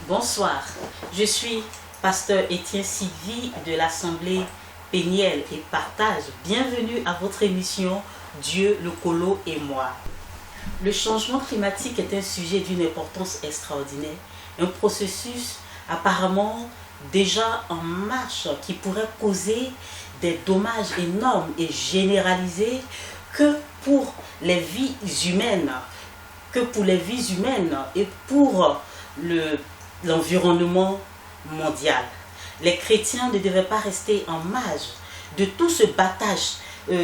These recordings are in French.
Bonsoir, je suis pasteur Étienne Sylvie de l'Assemblée Péniel et Partage. Bienvenue à votre émission Dieu, le Colo et moi. Le changement climatique est un sujet d'une importance extraordinaire, un processus apparemment déjà en marche qui pourrait causer des dommages énormes et généralisés que pour les vies humaines, et pour l'environnement mondial. Les chrétiens ne devaient pas rester en marge de tout ce battage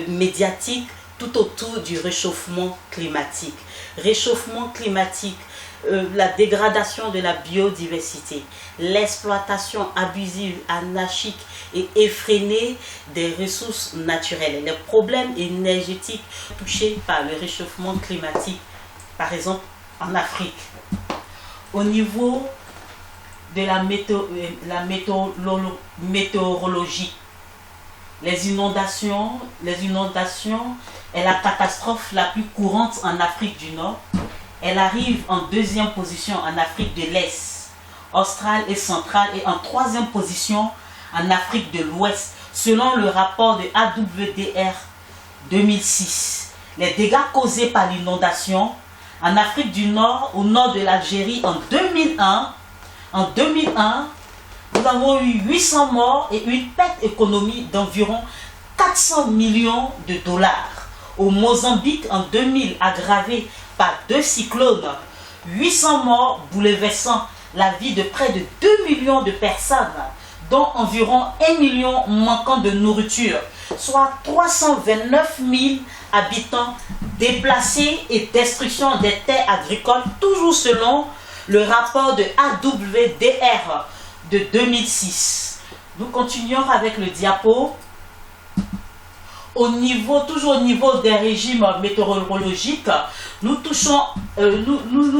médiatique tout autour du réchauffement climatique. Réchauffement climatique, la dégradation de la biodiversité, l'exploitation abusive, anarchique et effrénée des ressources naturelles, les problèmes énergétiques touchés par le réchauffement climatique, par exemple en Afrique. Au niveau de la météorologie, les inondations est la catastrophe la plus courante en Afrique du Nord. Elle arrive en deuxième position en Afrique de l'Est, australe et centrale, et en troisième position en Afrique de l'Ouest, selon le rapport de AWDR 2006. Les dégâts causés par l'inondation en Afrique du Nord, au nord de l'Algérie, en 2001, nous avons eu 800 morts et une perte économique d'environ 400 millions de dollars. Au Mozambique, en 2000, aggravé par 2 cyclones, 800 morts bouleversant la vie de près de 2 millions de personnes, dont environ 1 million manquant de nourriture, soit 329 000 habitants déplacés et destruction des terres agricoles, toujours selon le rapport de AWDR de 2006. Nous continuons avec le diapo. Toujours au niveau des régimes météorologiques, nous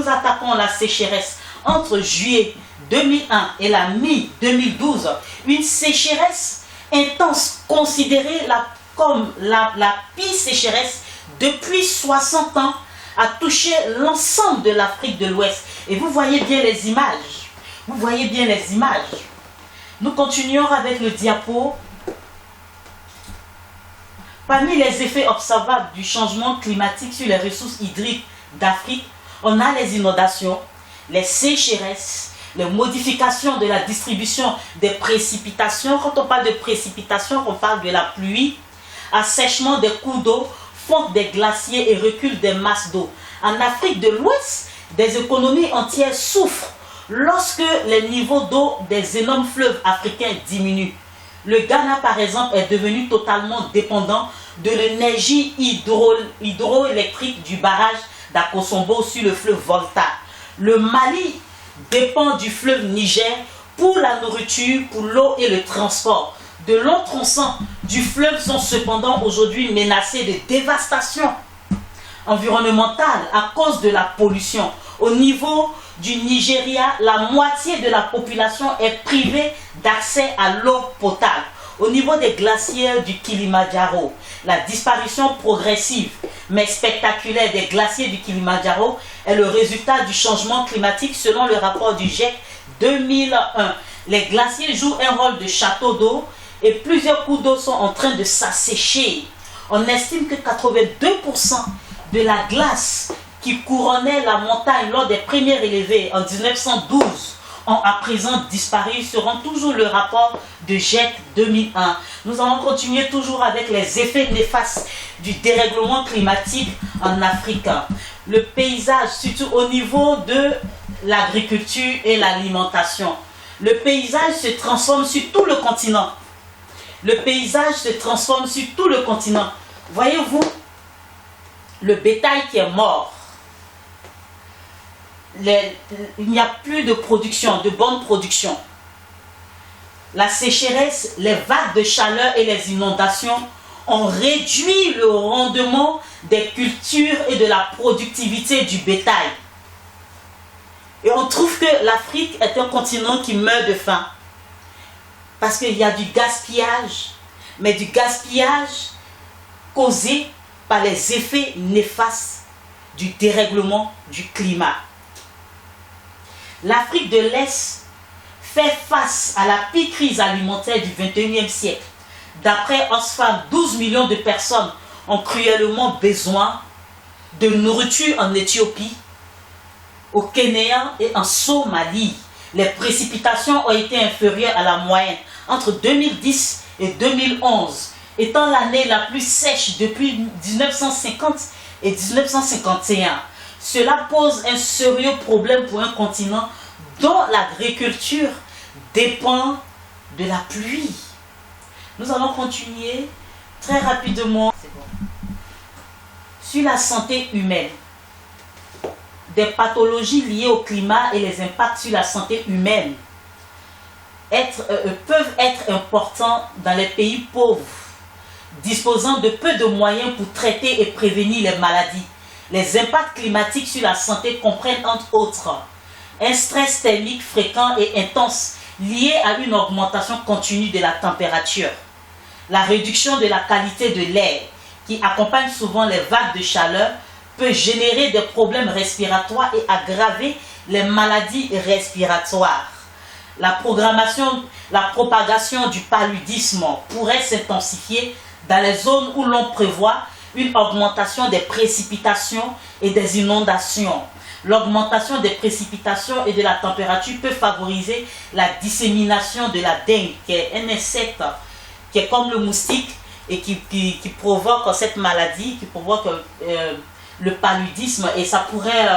attaquons la sécheresse entre juillet 2001 et la mi-2012. Une sécheresse intense considérée comme la pire sécheresse depuis 60 ans a touché l'ensemble de l'Afrique de l'Ouest. Et vous voyez bien les images. Nous continuons avec le diapo. Parmi les effets observables du changement climatique sur les ressources hydriques d'Afrique, on a les inondations, les sécheresses, les modifications de la distribution des précipitations. Quand on parle de précipitations, on parle de la pluie, assèchement des cours d'eau, fonte des glaciers et recul des masses d'eau. En Afrique de l'Ouest, des économies entières souffrent lorsque les niveaux d'eau des énormes fleuves africains diminuent. Le Ghana, par exemple, est devenu totalement dépendant de l'énergie hydroélectrique du barrage d'Akosombo sur le fleuve Volta. Le Mali dépend du fleuve Niger pour la nourriture, pour l'eau et le transport. De longs tronçons du fleuve sont cependant aujourd'hui menacés de dévastation environnementale à cause de la pollution. Au niveau du Nigeria, la moitié de la population est privée d'accès à l'eau potable. Au niveau des glaciers du Kilimandjaro, la disparition progressive mais spectaculaire des glaciers du Kilimandjaro est le résultat du changement climatique selon le rapport du GIEC 2001. Les glaciers jouent un rôle de château d'eau et plusieurs cours d'eau sont en train de s'assécher. On estime que 82% de la glace qui couronnait la montagne lors des premiers relevés en 1912 ont à présent disparu, selon toujours le rapport de GIEC 2001. Nous allons continuer toujours avec les effets néfastes du dérèglement climatique en Afrique. Le paysage, surtout au niveau de l'agriculture et l'alimentation. Le paysage se transforme sur tout le continent. Voyez-vous, le bétail qui est mort. Il n'y a plus de production, de bonne production. La sécheresse, les vagues de chaleur et les inondations ont réduit le rendement des cultures et de la productivité du bétail. Et on trouve que l'Afrique est un continent qui meurt de faim. Parce qu'il y a du gaspillage, mais du gaspillage causé par les effets néfastes du dérèglement du climat. L'Afrique de l'Est fait face à la pire crise alimentaire du XXIe siècle. D'après Oxfam, 12 millions de personnes ont cruellement besoin de nourriture en Éthiopie, au Kenya et en Somalie. Les précipitations ont été inférieures à la moyenne entre 2010 et 2011, étant l'année la plus sèche depuis 1950 et 1951. Cela pose un sérieux problème pour un continent dont l'agriculture dépend de la pluie. Nous allons continuer très rapidement sur la santé humaine. Des pathologies liées au climat et les impacts sur la santé humaine peuvent être importants dans les pays pauvres, disposant de peu de moyens pour traiter et prévenir les maladies. Les impacts climatiques sur la santé comprennent entre autres un stress thermique fréquent et intense lié à une augmentation continue de la température, la réduction de la qualité de l'air qui accompagne souvent les vagues de chaleur peut générer des problèmes respiratoires et aggraver les maladies respiratoires. La propagation du paludisme pourrait s'intensifier dans les zones où l'on prévoit une augmentation des précipitations et des inondations. L'augmentation des précipitations et de la température peut favoriser la dissémination de la dengue, qui est un insecte qui est comme le moustique et qui provoque cette maladie, qui provoque le paludisme, et ça pourrait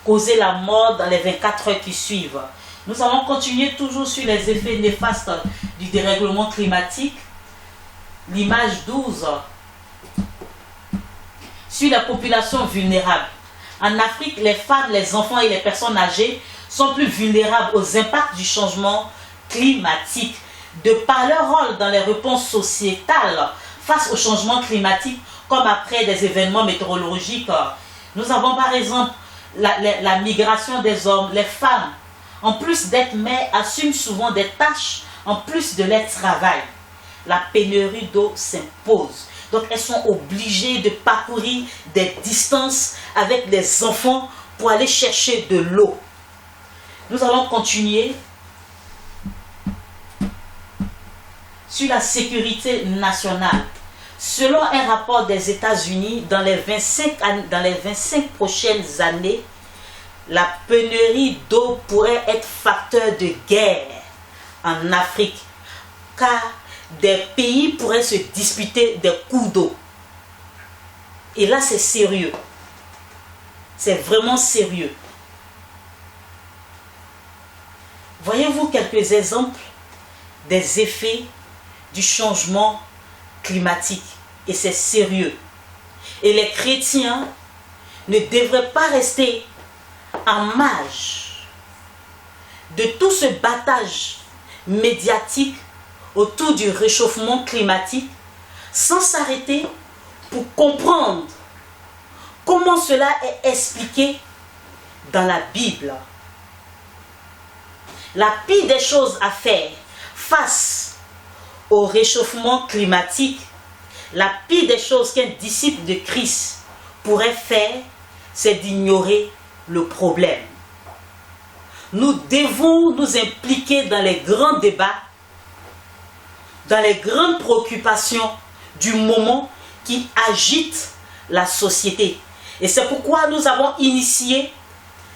causer la mort dans les 24 heures qui suivent. Nous allons continuer toujours sur les effets néfastes du dérèglement climatique. L'image 12 sur la population vulnérable. En Afrique, les femmes, les enfants et les personnes âgées sont plus vulnérables aux impacts du changement climatique. De par leur rôle dans les réponses sociétales face au changement climatique, comme après des événements météorologiques, nous avons par exemple la migration des hommes. Les femmes, en plus d'être mères, assument souvent des tâches en plus de leur travail. La pénurie d'eau s'impose. Donc elles sont obligées de parcourir des distances avec les enfants pour aller chercher de l'eau. Nous allons continuer sur la sécurité nationale. Selon un rapport des États-Unis, dans les 25 prochaines années, la pénurie d'eau pourrait être facteur de guerre en Afrique, car des pays pourraient se disputer des cours d'eau. Et là, c'est sérieux. C'est vraiment sérieux. Voyez-vous quelques exemples des effets du changement climatique. Et c'est sérieux. Et les chrétiens ne devraient pas rester en marge de tout ce battage médiatique autour du réchauffement climatique sans s'arrêter pour comprendre comment cela est expliqué dans la Bible. La pire des choses à faire face au réchauffement climatique, la pire des choses qu'un disciple de Christ pourrait faire, c'est d'ignorer le problème. Nous devons nous impliquer dans les grands débats, dans les grandes préoccupations du moment qui agitent la société. Et c'est pourquoi nous avons initié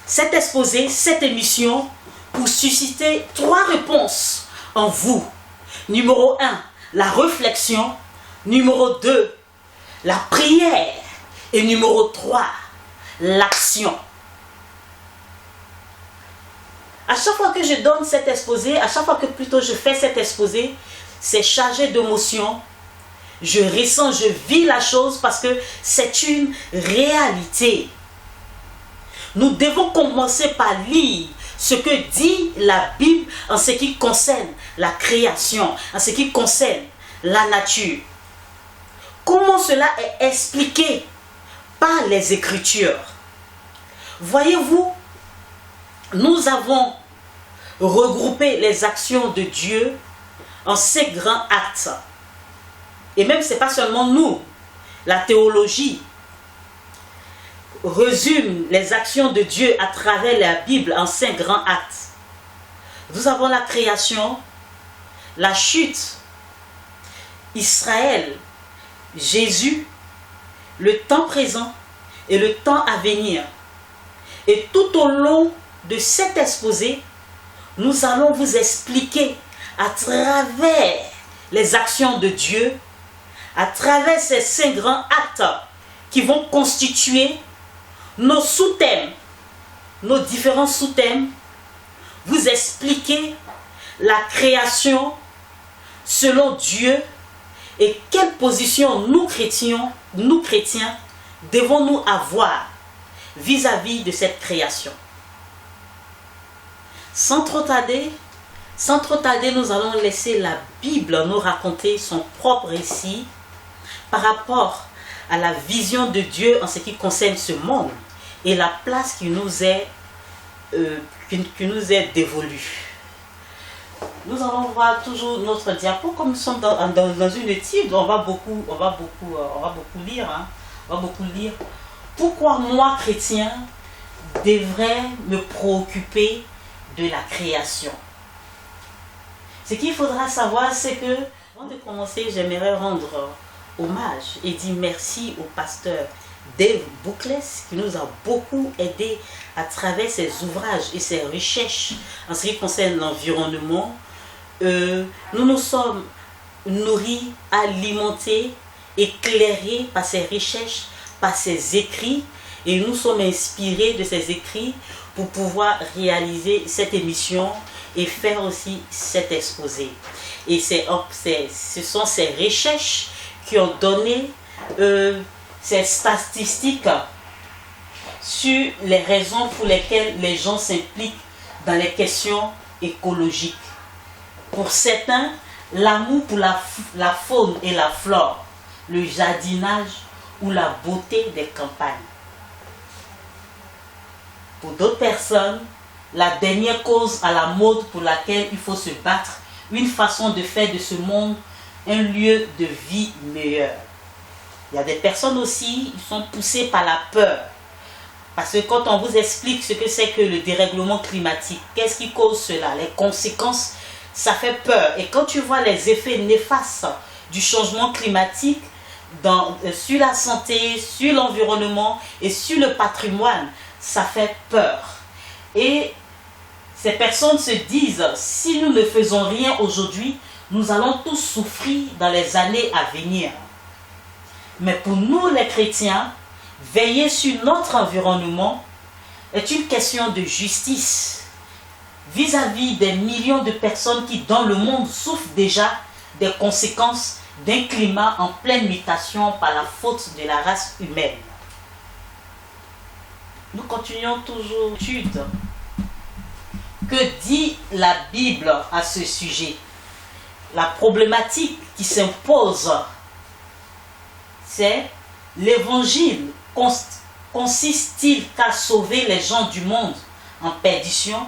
cet exposé, cette émission, pour susciter 3 réponses en vous. Numéro 1, la réflexion. Numéro 2, la prière. Et numéro 3, l'action. À chaque fois que je donne cet exposé, à chaque fois que plutôt je fais cet exposé, c'est chargé d'émotions. Je ressens, je vis la chose parce que c'est une réalité. Nous devons commencer par lire ce que dit la Bible en ce qui concerne la création, en ce qui concerne la nature. Comment cela est expliqué par les Écritures. Voyez-vous, nous avons regroupé les actions de Dieu en 5 grands actes. Et même, ce n'est pas seulement nous, la théologie. résume les actions de Dieu à travers la Bible en 5 grands actes. Nous avons la création, la chute, Israël, Jésus, le temps présent et le temps à venir. Et tout au long de cet exposé, nous allons vous expliquer à travers les actions de Dieu, à travers ces 5 grands actes qui vont constituer nos sous-thèmes, nos différents sous-thèmes, vous expliquer la création selon Dieu et quelle position nous chrétiens devons-nous avoir vis-à-vis de cette création. Sans trop tarder, nous allons laisser la Bible nous raconter son propre récit par rapport à la vision de Dieu en ce qui concerne ce monde et la place qui nous est dévolue. Nous allons voir toujours notre diapo, comme nous sommes dans une étude, on va beaucoup lire. On va beaucoup lire. Pourquoi moi, chrétien, devrais me préoccuper de la création? Ce qu'il faudra savoir, c'est que, avant de commencer, j'aimerais rendre hommage et dire merci au pasteur Dave Buckles qui nous a beaucoup aidé à travers ses ouvrages et ses recherches en ce qui concerne l'environnement. Nous nous sommes nourris, alimentés, éclairés par ses recherches, par ses écrits, et nous sommes inspirés de ses écrits pour pouvoir réaliser cette émission et faire aussi cet exposé. Et ce sont ces recherches qui ont donné ces statistiques sur les raisons pour lesquelles les gens s'impliquent dans les questions écologiques. Pour certains, l'amour pour la faune et la flore, le jardinage ou la beauté des campagnes. Pour d'autres personnes, la dernière cause à la mode pour laquelle il faut se battre, une façon de faire de ce monde un lieu de vie meilleur. Il y a des personnes aussi qui sont poussées par la peur. Parce que quand on vous explique ce que c'est que le dérèglement climatique, qu'est-ce qui cause cela, les conséquences, ça fait peur. Et quand tu vois les effets néfastes du changement climatique sur la santé, sur l'environnement et sur le patrimoine, ça fait peur. Et ces personnes se disent, si nous ne faisons rien aujourd'hui, nous allons tous souffrir dans les années à venir. Mais pour nous les chrétiens, veiller sur notre environnement est une question de justice vis-à-vis des millions de personnes qui dans le monde souffrent déjà des conséquences d'un climat en pleine mutation par la faute de la race humaine. Nous continuons toujours l'étude. Que dit la Bible à ce sujet? La problématique qui s'impose, c'est l'évangile consiste-t-il qu'à sauver les gens du monde en perdition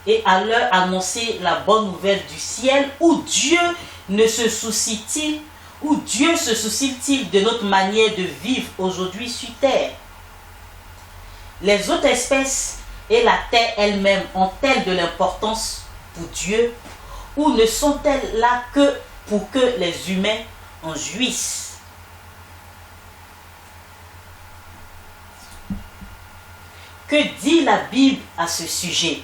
et à leur annoncer la bonne nouvelle du ciel, ou Dieu se soucie-t-il de notre manière de vivre aujourd'hui sur terre? Les autres espèces et la terre elle-même ont-elles de l'importance pour Dieu, ou ne sont-elles là que pour que les humains en jouissent? Que dit la Bible à ce sujet?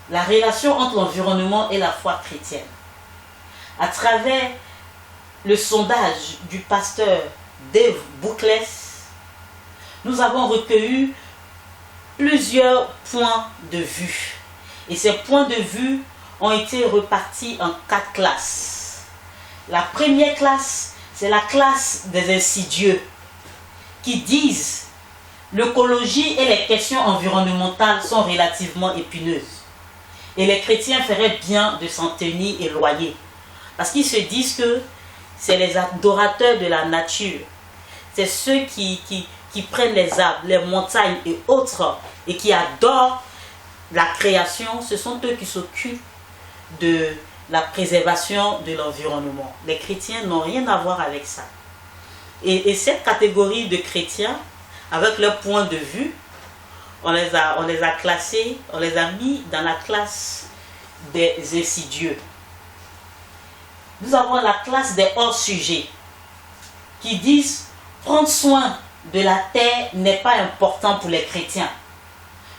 La relation entre l'environnement et la foi chrétienne. À travers le sondage du pasteur Dave Buckles, nous avons recueilli plusieurs points de vue. Et ces points de vue ont été repartis en 4 classes. La première classe, c'est la classe des insidieux qui disent l'écologie et les questions environnementales sont relativement épineuses. Et les chrétiens feraient bien de s'en tenir éloignés. Parce qu'ils se disent que c'est les adorateurs de la nature. C'est ceux qui prennent les arbres, les montagnes et autres, et qui adorent la création. Ce sont eux qui s'occupent de la préservation de l'environnement. Les chrétiens n'ont rien à voir avec ça. Et cette catégorie de chrétiens avec leur point de vue. On les a classés, on les a mis dans la classe des insidieux. Nous avons la classe des hors-sujets qui disent prendre soin de la terre n'est pas important pour les chrétiens.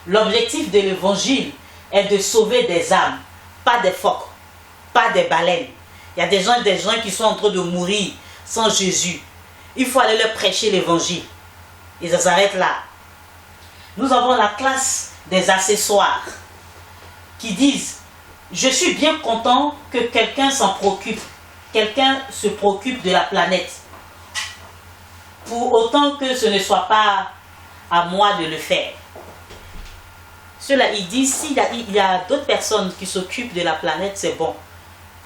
L'objectif de l'évangile est de sauver des âmes, pas des phoques, pas des baleines. Il y a des gens qui sont en train de mourir sans Jésus. Il faut aller leur prêcher l'évangile. Et ça s'arrête là. Nous avons la classe des accessoires qui disent je suis bien content que quelqu'un s'en préoccupe. Quelqu'un se préoccupe de la planète. Pour autant que ce ne soit pas à moi de le faire. Cela, il dit, s'il y a d'autres personnes qui s'occupent de la planète, c'est bon.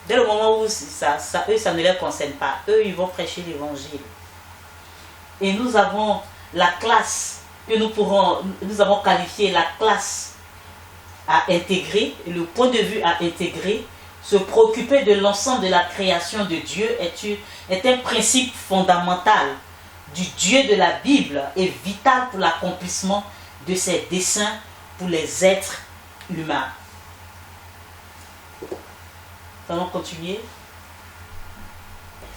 Dès le moment où eux, ça ne les concerne pas. Eux, ils vont prêcher l'évangile. Et nous avons la classe que nous avons qualifiée la classe à intégrer, le point de vue à intégrer. Se préoccuper de l'ensemble de la création de Dieu est un principe fondamental du Dieu de la Bible et vital pour l'accomplissement de ses desseins pour les êtres humains. Allons continuer.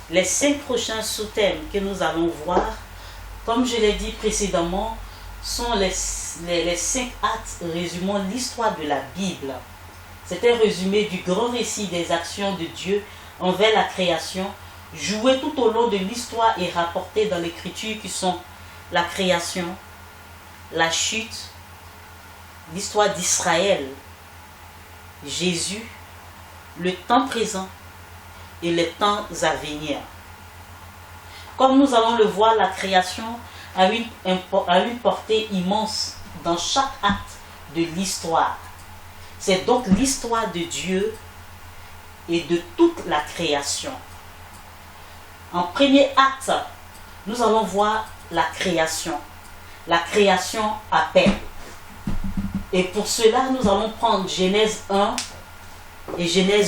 Les 5 prochains sous-thèmes que nous allons voir, comme je l'ai dit précédemment, sont les 5 actes résumant l'histoire de la Bible. C'est un résumé du grand récit des actions de Dieu envers la création, joué tout au long de l'histoire et rapporté dans l'écriture qui sont la création, la chute, l'histoire d'Israël, Jésus, le temps présent et les temps à venir. Comme nous allons le voir, la création a une portée immense dans chaque acte de l'histoire. C'est donc l'histoire de Dieu et de toute la création. En premier acte, nous allons voir la création. La création à peine. Et pour cela, nous allons prendre Genèse 1 et Genèse